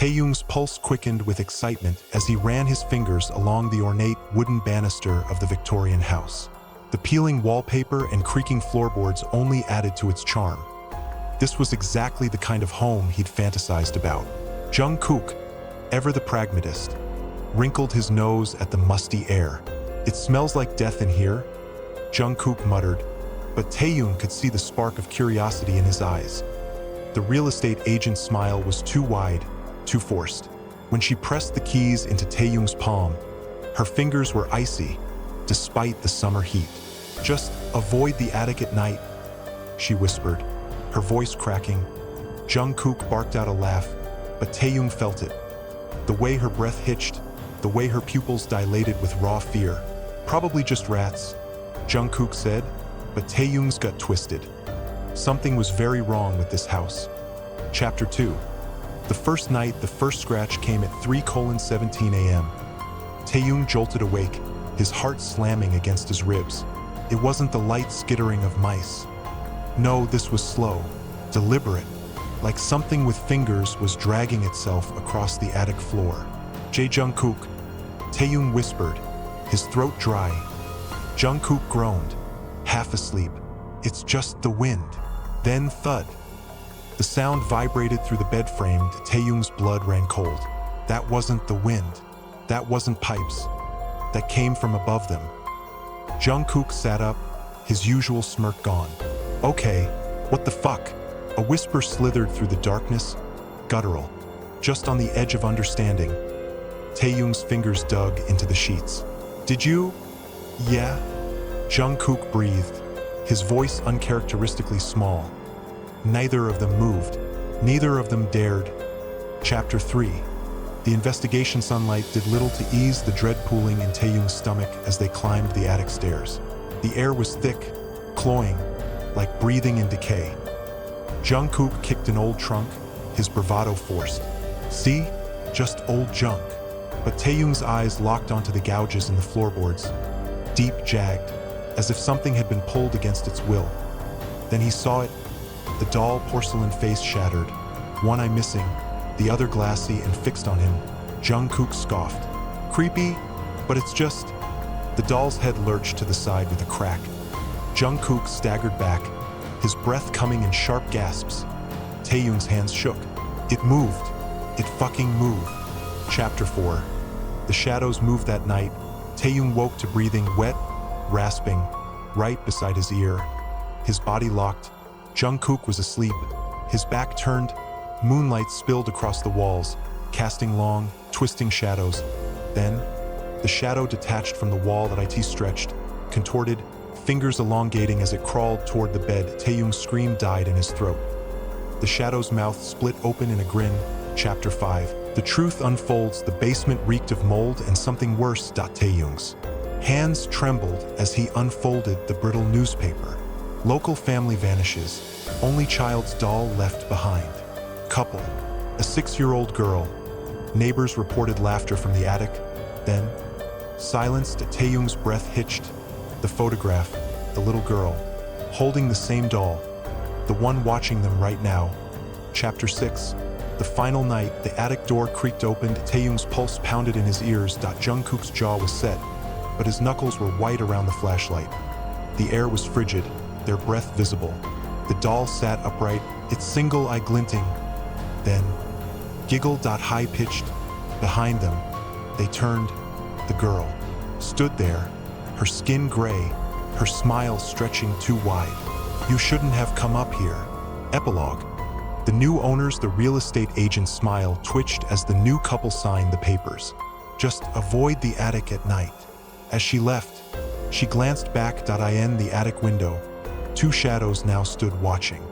Taehyung's pulse quickened with excitement as he ran his fingers along the ornate wooden banister of the Victorian house. The peeling wallpaper and creaking floorboards only added to its charm. This was exactly the kind of home he'd fantasized about. Jungkook, ever the pragmatist, wrinkled his nose at the musty air. "It smells like death in here," Jungkook muttered, but Taehyung could see the spark of curiosity in his eyes. The real estate agent's smile was too wide, too forced. When she pressed the keys into Taehyung's palm, her fingers were icy, despite the summer heat. "Just avoid the attic at night," she whispered, her voice cracking. Jungkook barked out a laugh, but Taehyung felt it. The way her breath hitched, the way her pupils dilated with raw fear. "Probably just rats," Jungkook said, but Taehyung's gut twisted. Something was very wrong with this house. Chapter 2. The first night, the first scratch came at 3:17 a.m. Taehyung jolted awake, his heart slamming against his ribs. It wasn't the light skittering of mice. No, this was slow, deliberate, like something with fingers was dragging itself across the attic floor. Jungkook," Taehyung whispered, his throat dry. Jungkook groaned, half asleep. "It's just the wind." Then thud. The sound vibrated through the bed frame. Taehyung's blood ran cold. That wasn't the wind. That wasn't pipes. That came from above them. Jungkook sat up, his usual smirk gone. "Okay, what the fuck?" A whisper slithered through the darkness, guttural, just on the edge of understanding. Taehyung's fingers dug into the sheets. "Did you?" "Yeah," Jungkook breathed, his voice uncharacteristically small. Neither of them moved. Neither of them dared. Chapter 3. The investigation sunlight did little to ease the dread pooling in Taehyung's stomach as they climbed the attic stairs. The air was thick, cloying, like breathing in decay. Jungkook kicked an old trunk, his bravado forced. "See? Just old junk." But Taehyung's eyes locked onto the gouges in the floorboards, deep jagged, as if something had been pulled against its will. Then he saw it, the doll porcelain face shattered, one eye missing, the other glassy and fixed on him. Jungkook scoffed. "Creepy, but it's just..." The doll's head lurched to the side with a crack. Jungkook staggered back, his breath coming in sharp gasps. Taehyung's hands shook. It moved. It fucking moved. Chapter 4. The shadows moved that night. Taehyung woke to breathing wet, rasping, right beside his ear. His body locked. Jungkook was asleep, his back turned. Moonlight spilled across the walls, casting long, twisting shadows. Then, the shadow detached from the wall that it stretched, contorted, fingers elongating as it crawled toward the bed. Taehyung's scream died in his throat. The shadow's mouth split open in a grin. Chapter 5. The truth unfolds. The basement reeked of mold and something worse. Taehyung's hands trembled as he unfolded the brittle newspaper. Local family vanishes. Only child's doll left behind. Couple. A 6-year-old girl. Neighbors reported laughter from the attic. Then, silenced. Taehyung's breath hitched. The photograph, the little girl, holding the same doll. The one watching them right now. Chapter 6. The final night, the attic door creaked open. Taehyung's pulse pounded in his ears. Jungkook's jaw was set, but his knuckles were white around the flashlight. The air was frigid, their breath visible. The doll sat upright, its single eye glinting. Then, giggle. High-pitched. Behind them, they turned. The girl stood there, her skin gray, her smile stretching too wide. "You shouldn't have come up here." Epilogue. The new owners, the real estate agent's smile twitched as the new couple signed the papers. "Just avoid the attic at night." As she left, she glanced back. In the attic window, two shadows now stood watching.